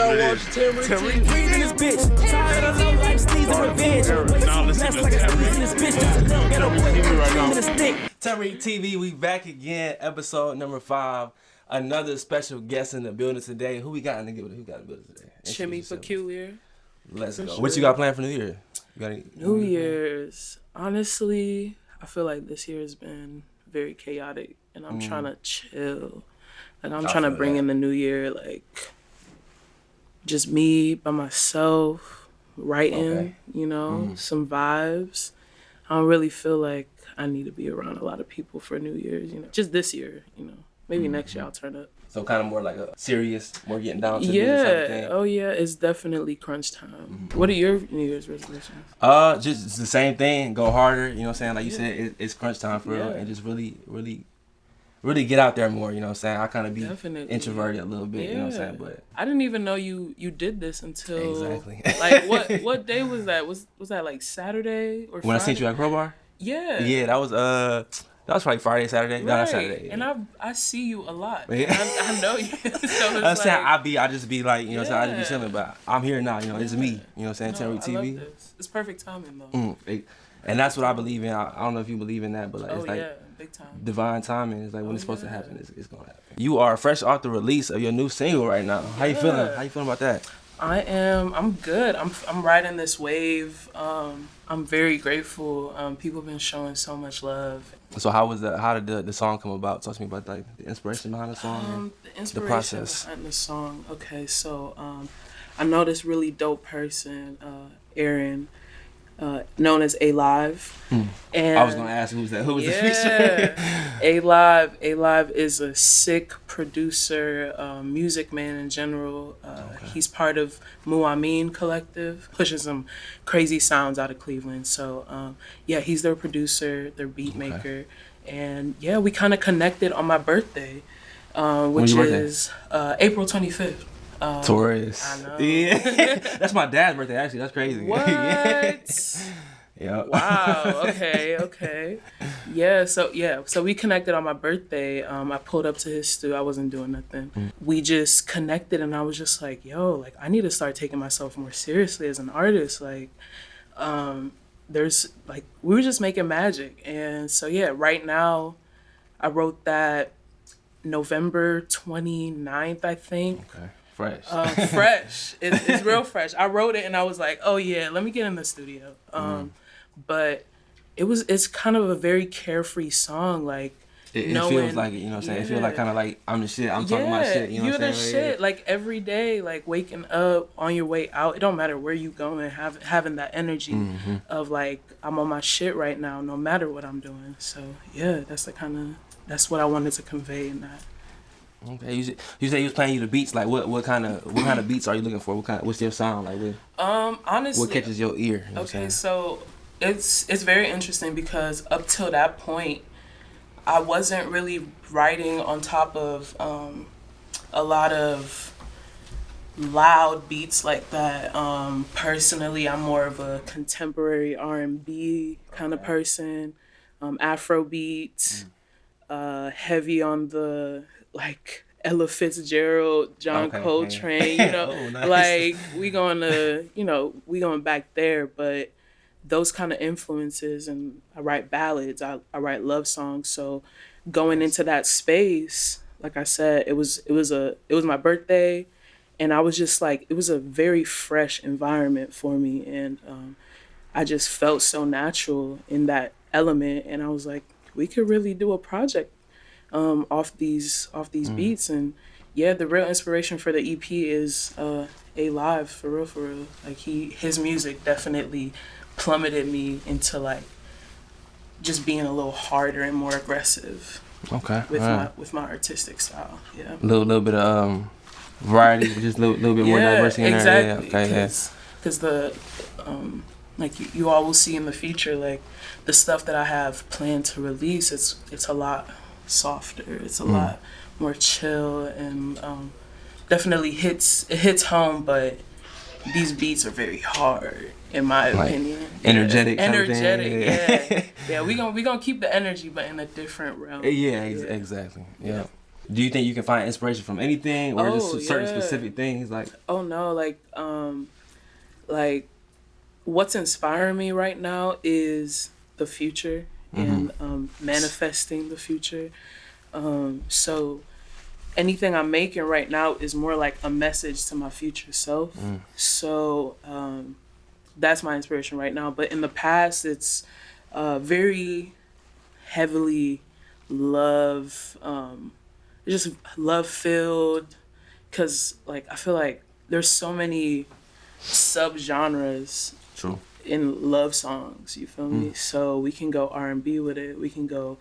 not watching 10.RicTV in this bitch. Tired of low life steeds and revenge. Blessed like a squeeze in this bitch. Just a little ghetto boy dreaming a stick. 10.RicTV, we back again. Episode number 5. Another special guest in the building today. Who we got in the building? Who got in the building today? Chimi Peculiar. Let's go. What you got planned for New Year? You got any, New Year's. Honestly, I feel like this year has been very chaotic, and I'm trying to chill. Like I'm trying to bring in the new year, like just me by myself, writing, you know, some vibes. I don't really feel like I need to be around a lot of people for New Year's, you know. Just this year, you know. Maybe next year I'll turn up. So kind of more like a serious, more getting down to the business type of thing. Oh yeah, it's definitely crunch time. What are your New Year's resolutions? Just the same thing. Go harder. You know what I'm saying? Like you said, it's crunch time for real, and just really get out there more. You know what I'm saying? I kind of be introverted a little bit. You know what I'm saying? But I didn't even know you did this until exactly. Like what day was that? Was that like Saturday or Friday? When I seen you at Crowbar? Yeah. Yeah, that was probably Friday, Saturday. Right. No, not Saturday. Yeah. And I see you a lot. Yeah. I know you. So it's I'm saying I just be like, you know what I'm saying? I just be chilling, but I'm here now, you know, it's me. You know what I'm saying? 10.RicTV. I love this. It's perfect timing though. And that's what I believe in. I don't know if you believe in that, but like, it's like big time. divine timing. It's like when it's supposed to happen, it's gonna happen. You are fresh off the release of your new single right now. How you feeling? How you feeling about that? I'm good. I'm riding this wave. I'm very grateful. People have been showing so much love. So how did the song come about? Talk to me about like the inspiration behind the song. The inspiration process behind the song. Okay, so I know this really dope person, Aaron, known as A-Live. And I was gonna ask who's that? Who was the feature? A-Live is a sick producer, music man in general. He's part of Muamin Collective, pushing some crazy sounds out of Cleveland. So he's their producer, their beat maker. And we kind of connected on my birthday, which is April 25th. Taurus. I know. Yeah. That's my dad's birthday, actually. That's crazy. What? Yeah. Wow. Okay. So we connected on my birthday. I pulled up to his studio. I wasn't doing nothing. We just connected, and I was just like, yo, like I need to start taking myself more seriously as an artist. Like, there's like we were just making magic, and so right now, I wrote that November 29th, I think. Okay. Fresh. Fresh. It's real fresh. I wrote it and I was like, oh yeah, let me get in the studio. But it's kind of a very carefree song. Like it feels like it, you know what I'm saying? It feels like kind of like I'm the shit. I'm talking my shit. You know what I'm saying? You're the shit. Like every day, like waking up on your way out. It don't matter where you going. Having that energy of like I'm on my shit right now, no matter what I'm doing. So that's what I wanted to convey in that. Okay, you say you was playing you the beats. Like what kind of beats are you looking for? What's your sound like? Honestly, what catches your ear? You know okay, so it's very interesting because up till that point, I wasn't really writing on top of a lot of loud beats like that. Personally, I'm more of a contemporary R&B kind of person. Afro beats, heavy on the like Ella Fitzgerald, John Coltrane, you know, oh, nice. Like we going back there, but those kind of influences, and I write ballads, I write love songs. So going into that space, like I said, it was my birthday, and I was just like, it was a very fresh environment for me, and I just felt so natural in that element, and I was like, we could really do a project off these beats. And the real inspiration for the EP is A-Live, for real. Like his music definitely plummeted me into like just being a little harder and more aggressive. Okay. With my artistic style. Yeah. A little bit of variety, just a little bit more diversity in there. Exactly. Because the like you all will see in the future, like the stuff that I have planned to release, it's a lot softer, it's a lot more chill, and definitely hits home, but these beats are very hard in my opinion. Energetic. Yeah. We gonna keep the energy, but in a different realm. Yeah, exactly. Yeah. Do you think you can find inspiration from anything, or just certain specific things? Like, oh no, like what's inspiring me right now is the future and manifesting the future. So anything I'm making right now is more like a message to my future self. So that's my inspiration right now. But in the past, it's very heavily love, just love filled. Cause like I feel like there's so many sub-genres in love songs. You feel me? So we can go R&B with it. We can go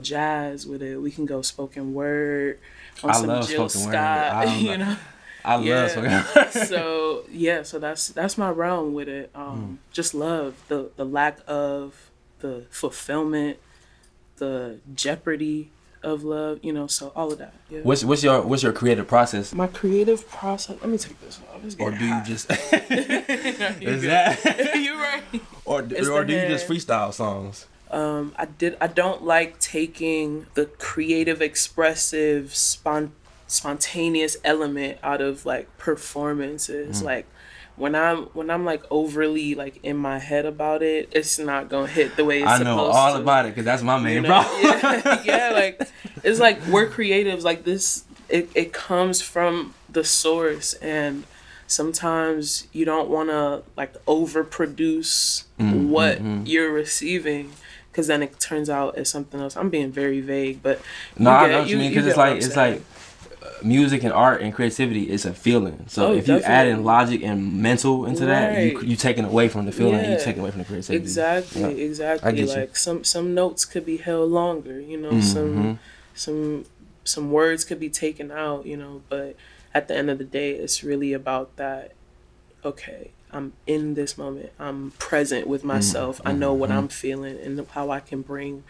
jazz with it. We can go spoken word on some Jill Scott. You know, I love spoken word. So that's my realm with it. Just love the lack of the fulfillment, the jeopardy of love. You know, so all of that. Yeah. What's your creative process? My creative process. Let me take this off. Or do you just? Is that? You're right. Or do you just freestyle songs? I don't like taking the creative, expressive, spontaneous element out of like performances. Like when I'm like overly like in my head about it, it's not gonna hit the way it's supposed to. I know all about it because that's my main problem. Yeah, like it's like we're creatives. Like this, it comes from the source, and sometimes you don't want to like overproduce what you're receiving. Because then it turns out as something else. I'm being very vague, but I know what you mean. Because it's like music and art and creativity is a feeling. So if you add in logic and mental into that, you taking away from the feeling. You taking away from the creativity. Exactly. I get like you. Some notes could be held longer. You know, some words could be taken out. You know, but at the end of the day, it's really about that. Okay. I'm in this moment. I'm present with myself. I know what I'm feeling and how I can bring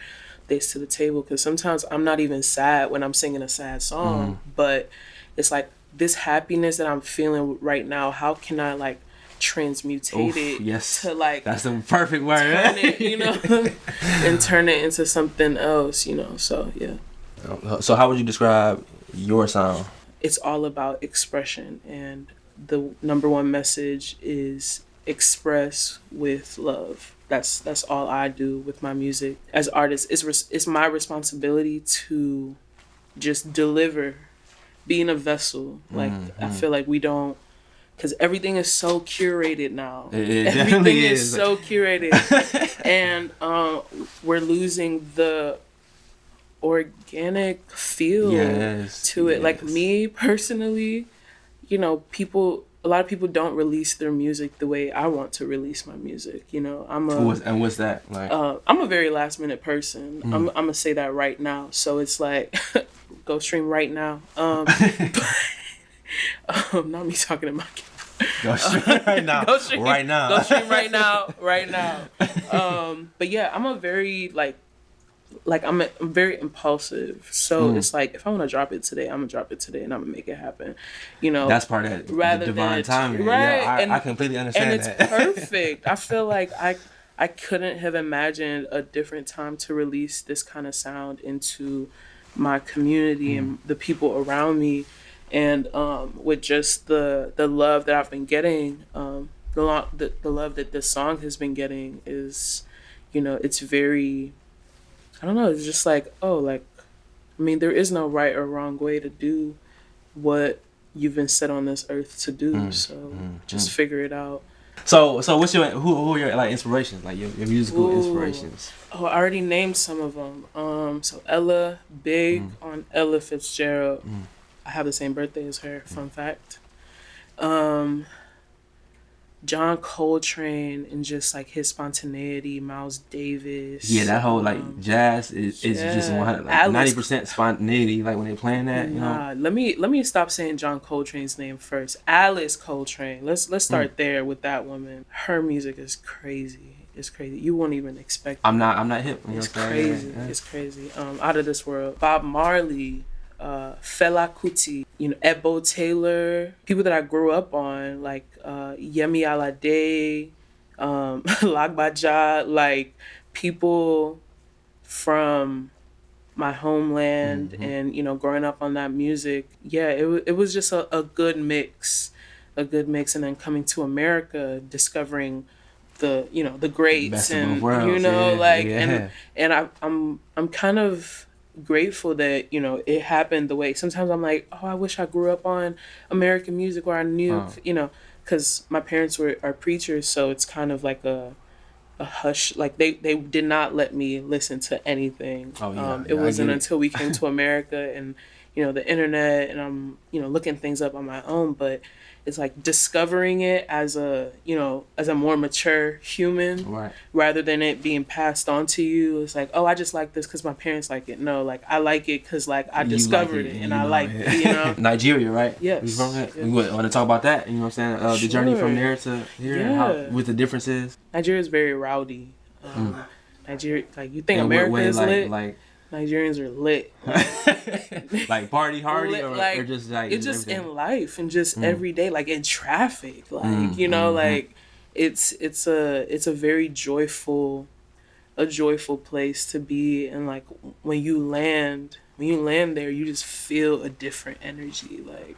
this to the table. Because sometimes I'm not even sad when I'm singing a sad song, but it's like this happiness that I'm feeling right now. How can I like transmutate it to like that's the perfect word, turn it, you know, and turn it into something else, you know. So yeah. So how would you describe your sound? It's all about expression, and the number one message is express with love. That's all I do with my music. As artists, it's my responsibility to just deliver, being a vessel. Like I feel like we don't, because everything is so curated now. Everything is so curated, and we're losing the organic feel to it. Like me personally, you know, a lot of people don't release their music the way I want to release my music. You know, what's that like? I'm a very last minute person. I'm gonna say that right now. So it's like, go stream right now. Not me talking to my kid. Go stream right now. Go stream right now. Go stream right now. Right now. But yeah, I'm a very I'm very impulsive, so it's like if I want to drop it today, I'm gonna drop it today, and I'm gonna make it happen. You know, that's part of the divine timing. Right? Yeah, I completely understand that. And it's perfect. I feel like I couldn't have imagined a different time to release this kind of sound into my community and the people around me, and with just the love that I've been getting, the love that this song has been getting is, you know, it's very. I don't know, it's just like, I mean, there is no right or wrong way to do what you've been set on this earth to do. Just figure it out. So what's who are your like inspirations, like your musical inspirations? Oh, I already named some of them. So Ella, big on Ella Fitzgerald. I have the same birthday as her, fun fact. John Coltrane and just like his spontaneity, Miles Davis. Yeah, that whole like jazz is just 90% spontaneity. Like when they're playing that, you know. Let me stop saying John Coltrane's name first. Alice Coltrane. Let's start there with that woman. Her music is crazy. It's crazy. You won't even expect. I'm not hip. It's crazy. Yeah. It's crazy. Out of this world. Bob Marley. Fela Kuti, you know, Ebo Taylor, people that I grew up on, like Yemi Alade, Lagbaja, like people from my homeland, and growing up on that music. Yeah, it was just a good mix, and then coming to America, discovering the greats, Best of and both worlds, yeah. I'm kind of grateful that it happened the way. Sometimes I'm like, oh, I wish I grew up on American music, or I knew, because my parents are preachers, so it's kind of like a hush. Like they did not let me listen to anything. It wasn't until we came to America and the internet, and I'm looking things up on my own. But it's like discovering it as a more mature human, right, rather than it being passed on to you. It's like, oh, I just like this because my parents like it. No, like I like it because like I discovered it and I like it. Nigeria, right? Yes. We from that. We want to talk about that. You know what I'm saying? The journey from there to here, and how, what the difference is. Nigeria is very rowdy. Nigeria, like you think America is lit. Like Nigerians are lit. Like party hardy, lit, or just like it's just everything? in life and just every day, like in traffic, like like it's a very joyful place to be, and like when you land there, you just feel a different energy. Like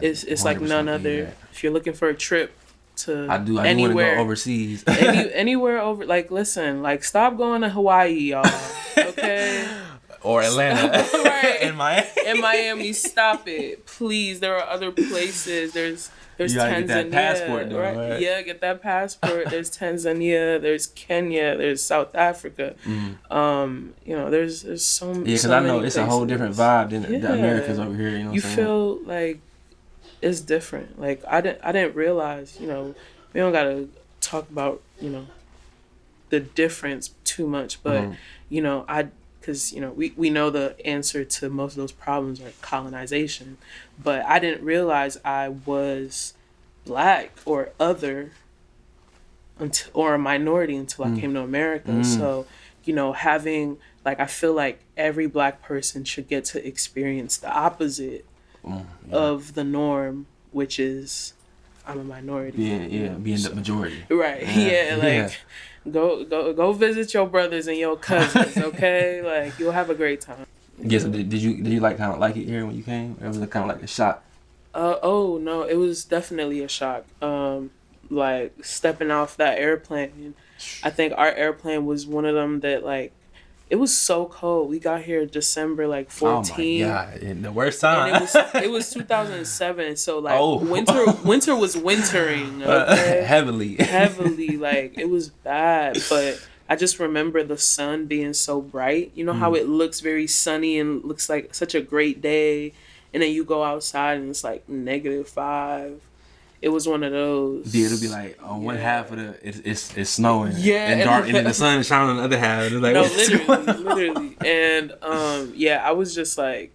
it's like none other. If you're looking for a trip to I do anywhere, want to go overseas. anywhere over, like listen, like stop going to Hawaii, y'all. Okay. Or Atlanta. Right. In Miami. In Miami, stop it, please. There are other places. There's you Tanzania. Get that passport, though, right? Yeah, get that passport. There's Tanzania. There's Kenya. There's South Africa. There's so many. Yeah, because I know it's a whole different vibe than the Americans over here. You know, you feel like it's different. Like I didn't realize. We don't gotta talk about the difference too much, but because we know the answer to most of those problems are colonization, but I didn't realize I was black or other or a minority until I came to America. So having, like, I feel like every black person should get to experience the opposite of the norm, which is I'm a minority. Being the majority. Right. Go visit your brothers and your cousins, okay? Like, you'll have a great time. Yes. Did you like kind of like it here when you came? Or was it kind of like a shock? Oh no, it was definitely a shock. Like stepping off that airplane. I think our airplane was one of them that, like, it was so cold. We got here December 14. Oh my God, in the worst time. And it was 2007, so like winter was wintering, okay? Heavily, like it was bad. But I just remember the sun being so bright. You know how it looks very sunny and looks like such a great day, and then you go outside and it's like -5. It was one of those. Yeah, it'll be like on one half of it's snowing. Yeah, and dark, and then the sun is shining on the other half. And it's like, literally. And I was just like,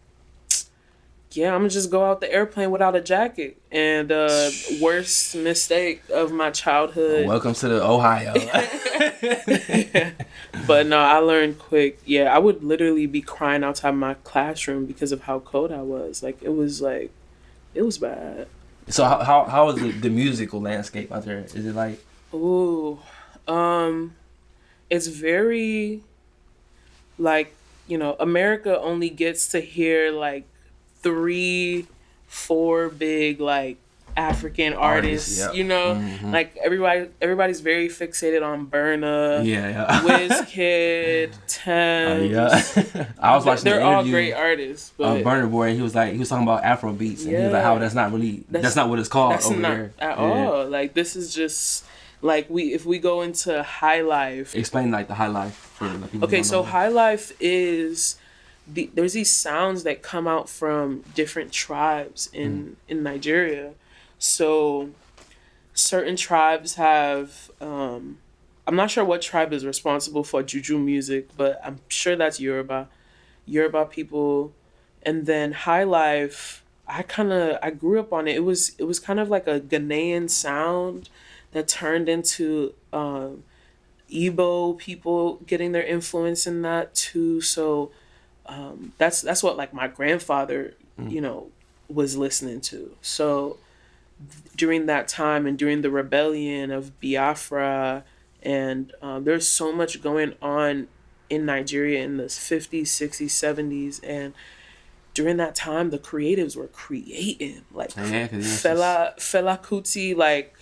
I'm gonna just go out the airplane without a jacket. And worst mistake of my childhood. Welcome to the Ohio. But no, I learned quick. Yeah, I would literally be crying outside my classroom because of how cold I was. Like it was bad. So how is the musical landscape out there? Is it like? Ooh, it's very, like, America only gets to hear like 3-4 big like African artists. Yep. Like everybody's very fixated on Burna, Wizkid, Thames. I was watching. They're all great artists. But Burna Boy, he was talking about Afro beats, and he was like, how that's not what it's called over there at all. Like this is just like if we go into High Life. Explain like the High Life for the people. Okay, so High Life is there's these sounds that come out from different tribes in Nigeria. So certain tribes have I'm not sure what tribe is responsible for juju music, but I'm sure that's Yoruba people. And then High Life, I grew up on it. It was kind of like a Ghanaian sound that turned into Igbo people getting their influence in that too. So that's what like my grandfather was listening to. So during that time and during the rebellion of Biafra, and there's so much going on in Nigeria in the 50s, 60s, 70s, and during that time the creatives were creating like Fela Kuti, like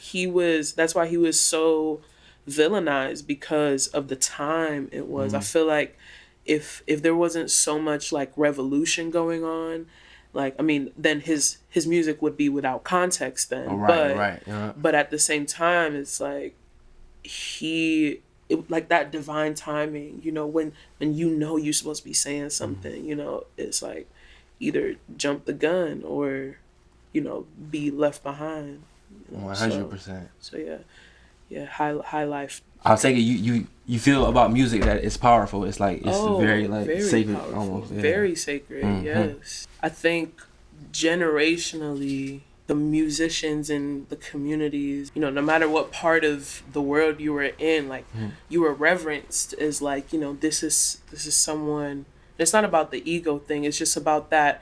that's why he was so villainized, because of the time it was. I feel like if there wasn't so much like revolution going on, like, I mean, then his music would be without context then. But at the same time, it's like like that divine timing, you know, when you're supposed to be saying something, you know, it's like either jump the gun or, you know, be left behind. You know? 100%. So yeah, high life. I'll take it. You feel about music that it's powerful. It's like it's very sacred, powerful. almost. Yeah. Very sacred. Yes, I think generationally, the musicians in the communities, you know, no matter what part of the world you were in, like you were reverenced as like, you know, this is someone. It's not about the ego thing. It's just about that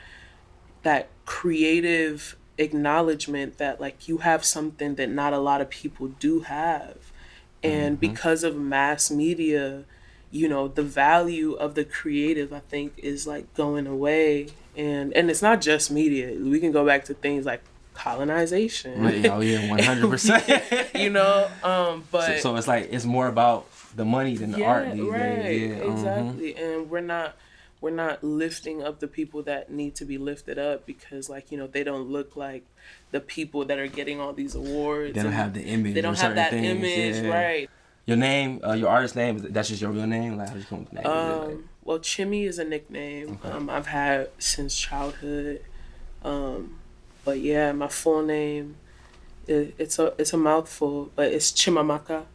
creative acknowledgement that like you have something that not a lot of people do have. And because of mass media, you know, the value of the creative, I think, is like going away. And it's not just media. We can go back to things like colonization. 100%. You know, but so it's like it's more about the money than the art these days. Yeah, exactly. And we're not lifting up the people that need to be lifted up, because, like, you know, they don't look like the people that are getting all these awards. They don't have the image. They don't have that image, right? Your name, your artist name, that's just your real name? Like, how you come with the name? Well, Chimi is a nickname I've had since childhood. But yeah, my full name, it's a mouthful, but it's Chimamaka,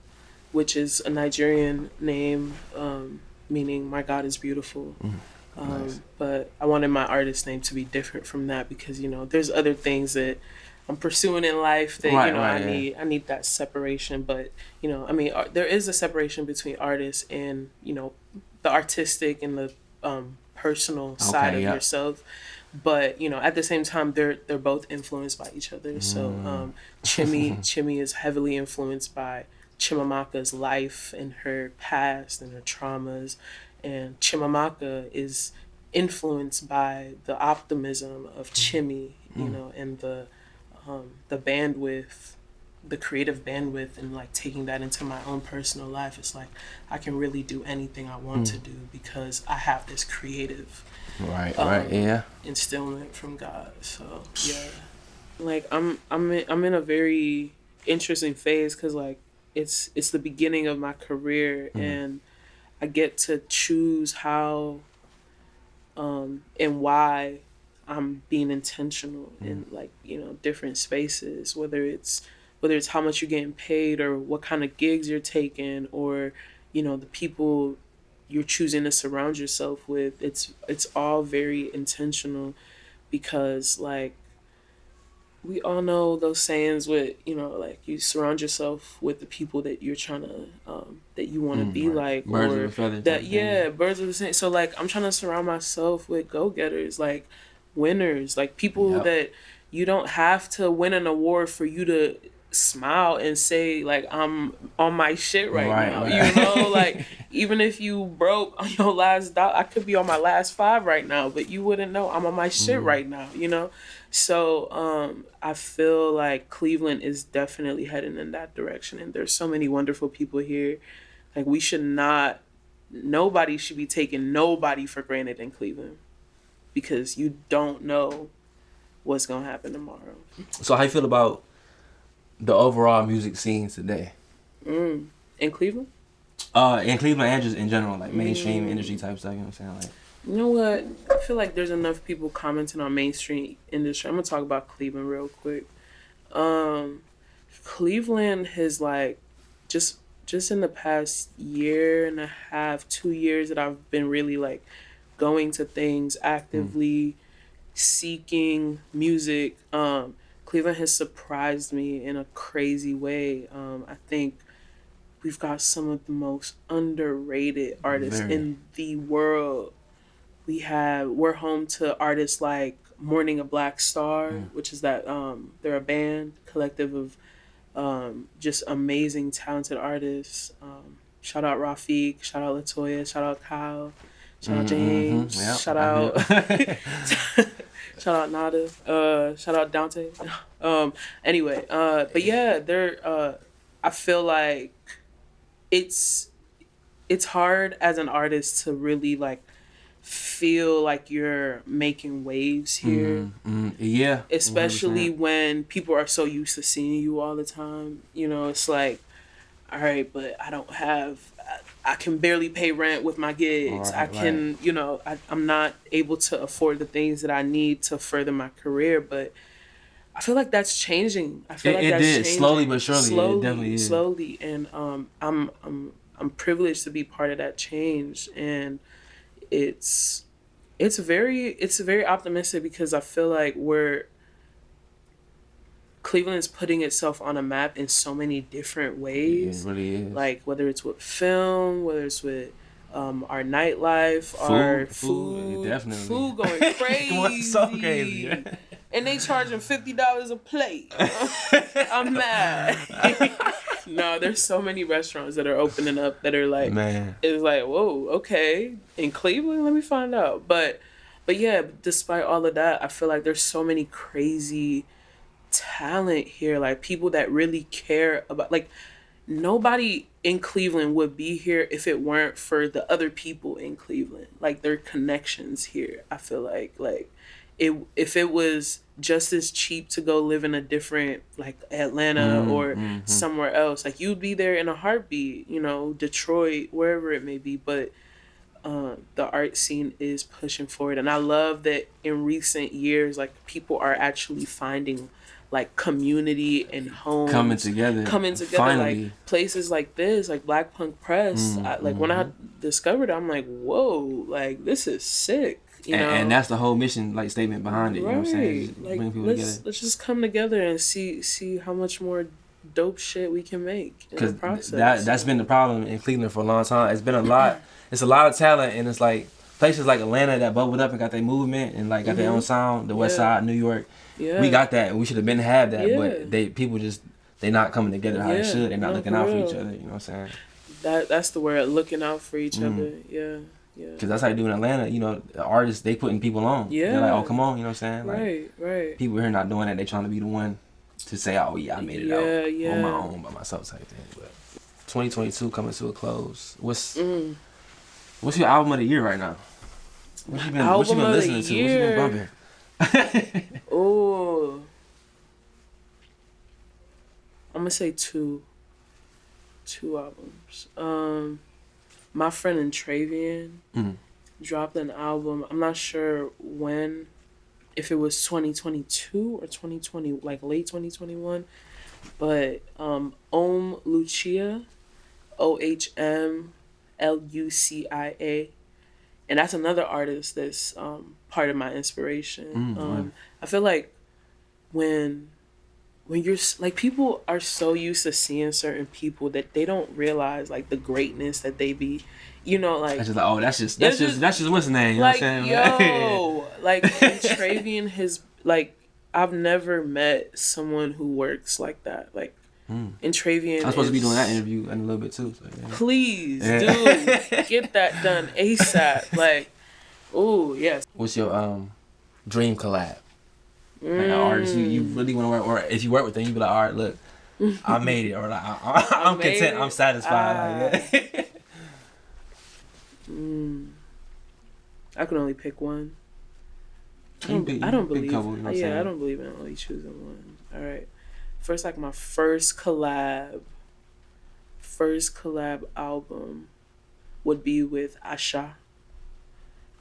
which is a Nigerian name, meaning my God is beautiful. Nice. But I wanted my artist name to be different from that, because, you know, there's other things that I'm pursuing in life that, you know, I need that separation. But, you know, I mean, there is a separation between artists and, you know, the artistic and the personal side of yourself. But, you know, at the same time, they're both influenced by each other. So Chimi is heavily influenced by Chimamaka's life and her past and her traumas. And Chimamaka is influenced by the optimism of Chimi, you know, and the bandwidth, the creative bandwidth, and like taking that into my own personal life. It's like I can really do anything I want to do because I have this creative instillment from God. So yeah, like I'm in a very interesting phase, because like it's the beginning of my career, and I get to choose how and why I'm being intentional in, like, you know, different spaces, whether it's how much you're getting paid, or what kind of gigs you're taking, or, you know, the people you're choosing to surround yourself with. It's all very intentional, because like we all know those sayings with, you know, like you surround yourself with the people that you're trying to that you want to be like, birds or of a feather that birds of the same. So like I'm trying to surround myself with go-getters, like winners, like people that you don't have to win an award for you to smile and say like I'm on my shit right now. You know, like even if you broke on your last dollar, I could be on my last 5 right now, but you wouldn't know I'm on my shit right now, you know. So I feel like Cleveland is definitely heading in that direction, and there's so many wonderful people here. Like nobody should be taking nobody for granted in Cleveland, because you don't know what's gonna happen tomorrow. So how you feel about the overall music scene today? In Cleveland? In Cleveland and just in general, like mainstream industry type stuff, you know what I'm saying? Like, you know what? I feel like there's enough people commenting on mainstream industry. I'm gonna talk about Cleveland real quick. Cleveland has like just in the past year and a half, 2 years that I've been really like going to things actively, seeking music. Cleveland has surprised me in a crazy way. I think we've got some of the most underrated artists in the world. We're home to artists like Morning a Black Star, which is that they're a band collective of just amazing talented artists. Shout out Rafiq. Shout out Latoya. Shout out Kyle. Shout out James. Yep, Shout out. Shout out Nada. Shout out Dante. Anyway, but yeah, they're. I feel like it's hard as an artist to really like feel like you're making waves here. Yeah. Especially when people are so used to seeing you all the time. You know, it's like, all right, but I can barely pay rent with my gigs. I can, you know, I'm not able to afford the things that I need to further my career, but I feel like that's changing. I feel like that's changing. Slowly but surely. It definitely is. Slowly, and I'm privileged to be part of that change, and it's very optimistic because I feel like Cleveland's putting itself on a map in so many different ways. It really is. Like whether it's with film, whether it's with our nightlife, our food, definitely. Food going crazy. So crazy. And they charging $50 a plate. I'm mad. No, there's so many restaurants that are opening up that are like, man, it's like, whoa, okay, in Cleveland, let me find out. But yeah, despite all of that, I feel like there's so many crazy talent here, like people that really care about, like nobody in Cleveland would be here if it weren't for the other people in Cleveland, like their connections here. I feel like if it was just as cheap to go live in a different, like Atlanta or somewhere else, like you'd be there in a heartbeat, you know, Detroit, wherever it may be. But the art scene is pushing forward, and I love that in recent years, like people are actually finding like community and homes coming together finally. Like places like this, like Black Punk Press. When I discovered it, I'm like, whoa, like this is sick. You know? And that's the whole mission, like statement behind it. Right. You know what I'm saying? Just like, bring people together. Let's just come together and see how much more dope shit we can make in the process. That's been the problem in Cleveland for a long time. It's been a lot. It's a lot of talent, and it's like places like Atlanta that bubbled up and got their movement and like got their own sound. The West Side, New York. Yeah. We got that. We should have been have that, but people they not coming together how they should. They're not looking out for each other. You know what I'm saying? That's the word, looking out for each other. Yeah. Yeah. Because that's how you do in Atlanta. You know, the artists, they putting people on. Yeah. They're like, oh, come on. You know what I'm saying? Like, right. People here not doing that. They trying to be the one to say, oh, yeah, I made it out on my own, by myself type thing. But 2022 coming to a close. What's your album of the year right now? What you been listening to? What you been bumping? Oh, I'm gonna say two albums. My friend and Travian dropped an album. I'm not sure when, if it was 2022 or 2020, like late 2021. But Lucia, OHMLUCIA. And that's another artist that's part of my inspiration. I feel like when you're like, people are so used to seeing certain people that they don't realize like the greatness that they be, you know, like that's just like, oh, that's just what's the name, you like, know what I'm saying? Like Travian, his, like, I've never met someone who works like that, like. And Travian, I'm supposed to be doing that interview in a little bit too. So, yeah. Please, dude, get that done ASAP. Like, oh yes. What's your dream collab? Like an artist you really want to work, or if you work with them, you be like, all right, look, I made it, or like I'm content, I'm satisfied. Like, yeah. I can only pick one. I don't believe. I don't believe in only choosing one. All right. First, like my first collab album would be with Asha.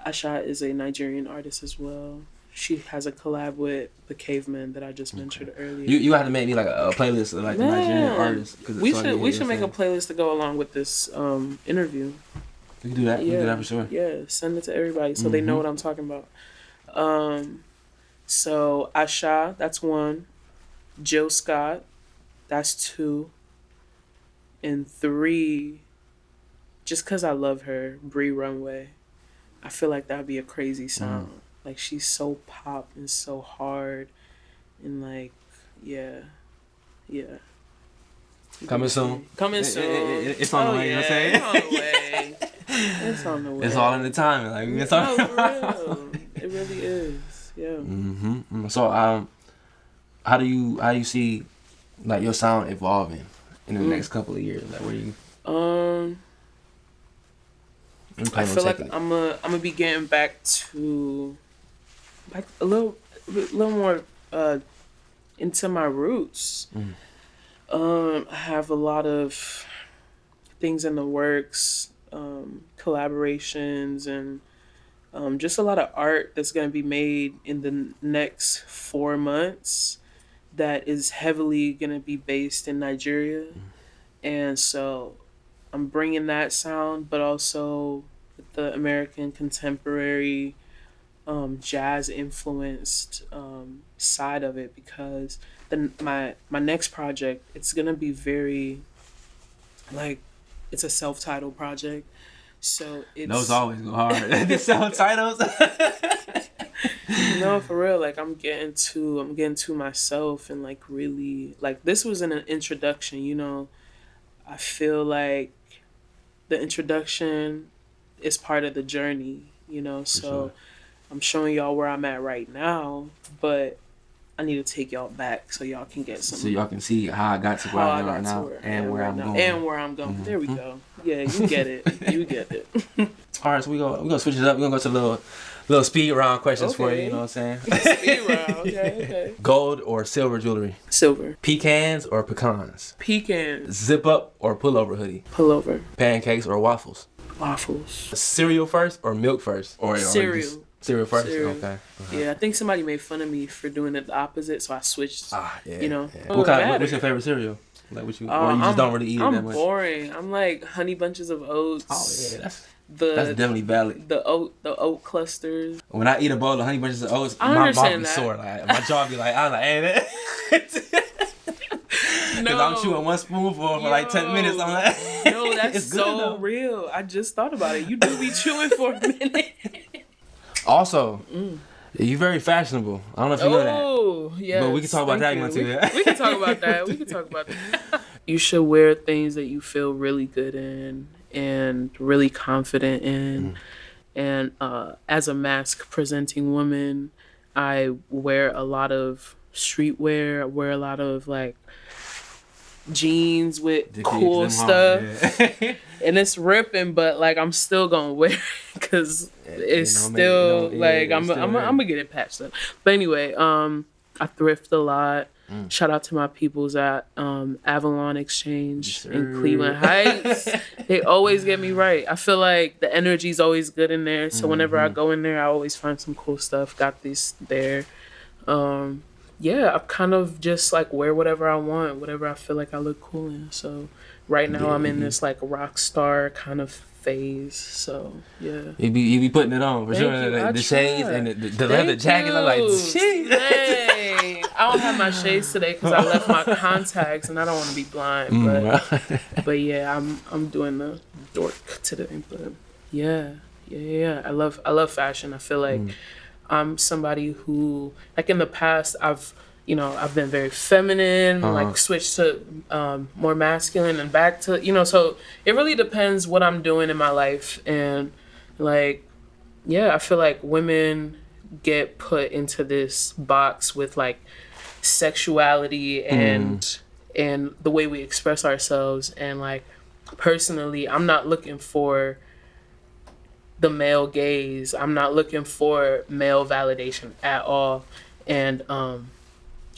Asha is a Nigerian artist as well. She has a collab with the Caveman that I just mentioned earlier. You have to make me like a playlist of like the Nigerian artists. We should make a playlist to go along with this interview. We can do that. We can do that for sure. Yeah, send it to everybody so they know what I'm talking about. So Asha, that's one. Jill Scott, that's two. And three, just because I love her, Bree Runway. I feel like that would be a crazy sound. Like, she's so pop and so hard. And, like, yeah. Coming soon. Coming soon. It's on the way, you know what I'm saying? It's on the way. It's on the way. It's all in the timing. Like, it's No, for real. It really is. Yeah. Mm-hmm. So, how do you see, like, your sound evolving in the next couple of years? Like, where you... I feel like I'm gonna be getting back to, like, a little more into my roots. I have a lot of things in the works, collaborations, and just a lot of art that's going to be made in the next 4 months that is heavily going to be based in Nigeria. And so I'm bringing that sound, but also the American contemporary jazz influenced side of it, because my next project, it's gonna be very, like, it's a self-titled project, so it's... Those always go hard. The self-titles. No, for real, like, I'm getting to myself, and, like, really, like, this was an introduction, you know. I feel like the introduction is part of the journey, you know. So sure. I'm showing y'all where I'm at right now, but I need to take y'all back so y'all can get some. So y'all can see how I got to where I am right now and where I'm going. And where I'm going. There we go. Yeah, you get it. You get it. All right, so we're gonna switch it up. We're gonna go to little speed round questions for you. You know what I'm saying? Speed round. Okay. Gold or silver jewelry? Silver. Pecans or pecans? Pecans. Zip up or pullover hoodie? Pullover. Pancakes or waffles? Waffles. Cereal first or milk first? Or cereal. Cereal first? Cereal. Okay. Yeah, I think somebody made fun of me for doing it the opposite, so I switched. Yeah. You know. Yeah. What's your favorite cereal? Like, what you, or you just don't really eat it that much? I'm boring. I'm like Honey Bunches of Oats. Oh yeah, that's definitely valid. The oat clusters. When I eat a bowl of Honey Bunches of Oats, my mouth be sore. Like, my jaw be like, I'm like, hey, because I'm chewing one spoonful for like 10 minutes. I'm like, no, that's so real. I just thought about it. You do be chewing for a minute. Also, you're very fashionable. I don't know if you know that. Oh, yeah. But we can talk about that one too. We can talk about that. You should wear things that you feel really good in and really confident in. And as a mask presenting woman, I wear a lot of streetwear. I wear a lot of, like, jeans with cool stuff. And it's ripping, but, like, I'm still gonna wear it because it's still like I'm gonna get it patched up. But anyway, I thrift a lot. Shout out to my peoples at Avalon Exchange in Cleveland Heights. They always get me right. I feel like the energy's always good in there, so whenever I go in there, I always find some cool stuff. Got this there. Yeah, I kind of just, like, wear whatever I want, whatever I feel like I look cool in. So right now I'm in this, like, rock star kind of phase. So yeah, you be putting it on for Thank sure. You. The shades and the leather jacket. I'm like, shit. Dang. I don't have my shades today because I left my contacts and I don't want to be blind. But yeah, I'm doing the dork today. But yeah. I love fashion. I feel like I'm somebody who, like, in the past, I've been very feminine, like, switched to more masculine and back to, so it really depends what I'm doing in my life. And, like, yeah, I feel like women get put into this box with, like, sexuality and the way we express ourselves. And, like, personally, I'm not looking for the male gaze. I'm not looking for male validation at all. And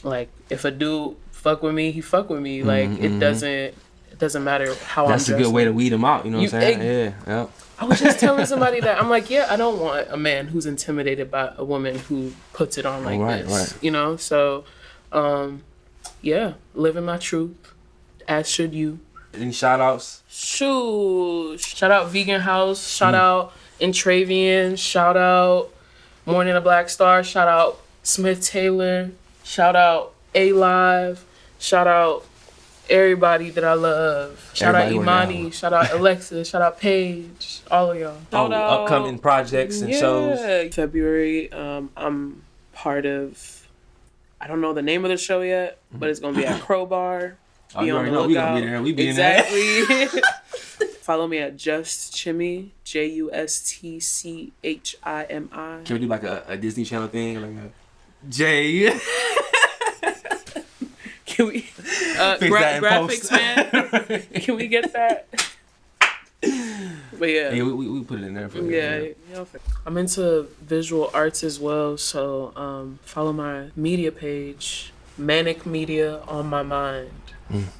like, if a dude fuck with me, he fuck with me. Like, it doesn't matter how I'm dressed. That's a good way to weed them out, you know what I'm saying? Yeah. I was just telling somebody that, I'm like, yeah, I don't want a man who's intimidated by a woman who puts it on like this. Right. So yeah, living my truth, as should you. Any shout outs? Shout out Vegan House, shout out Intravian, shout out Morning a Black Star, shout out Smith Taylor, shout out A-Live, shout out everybody that I love. Shout out Imani, shout out Alexa, shout out Paige, all of y'all. Shout out upcoming projects and shows. February, I'm part of, I don't know the name of the show yet, but it's gonna be at Crowbar. Oh, Be you on already the know we lookout. gonna be there. We be in there. Exactly. Follow me at Just Chimi, JUSTCHIMI. Can we do like a Disney Channel thing? Like a J. Can we Fix that in graphics, post. man? Can we get that? But yeah. Yeah, we put it in there for you. Yeah. I'm into visual arts as well, so follow my media page, Manic Media on my mind.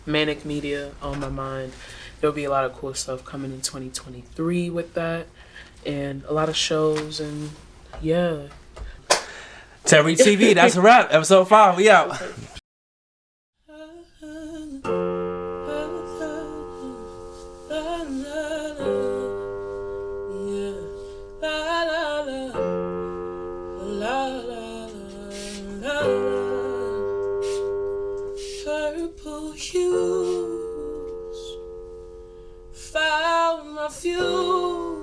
Manic Media on my mind. There'll be a lot of cool stuff coming in 2023 with that, and a lot of shows, and yeah. 10.RicTV, that's a wrap. Episode 5, we out. Purple hues found my fuel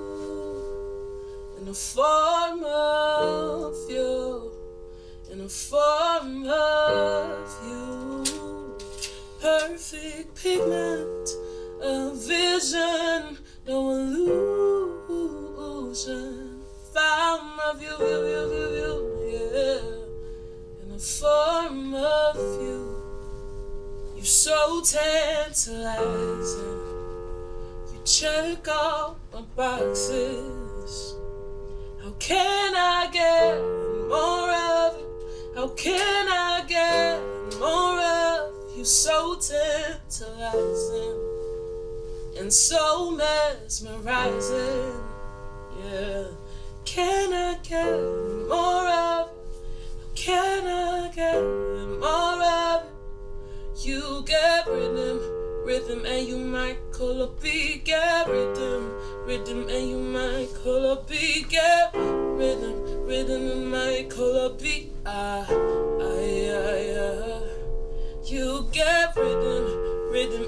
in the form of you, in the form of you. Perfect pigment, a vision, no illusion. Found my view, yeah, in the form of you. You so tantalizing. You check all my boxes. How can I get more of you? How can I get more of you? So tantalizing and so mesmerizing. Yeah. Can I get more of you? How can I get more of you? You get rhythm, and you might call a beat. Get rhythm, and you might call a beat. Get rhythm, and might call a beat. You get rhythm,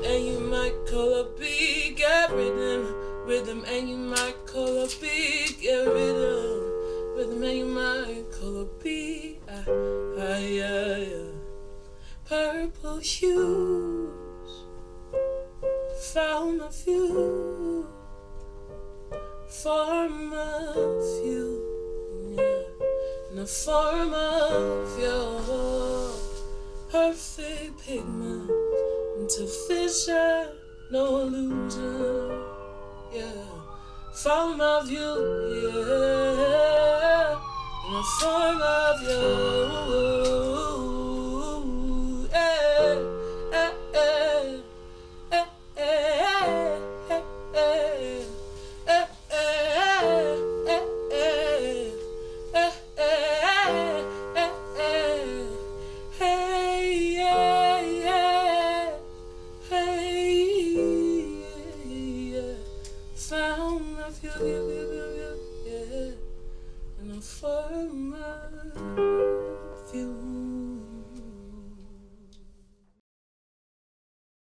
and you might call a beat. Get rhythm, and you might call a beat. Get rhythm, and you might call a beat. Purple hues found a few, form of you, yeah, in the form of your perfect pigment into vision, no illusion, yeah, form of you, yeah, in the form of you. Found my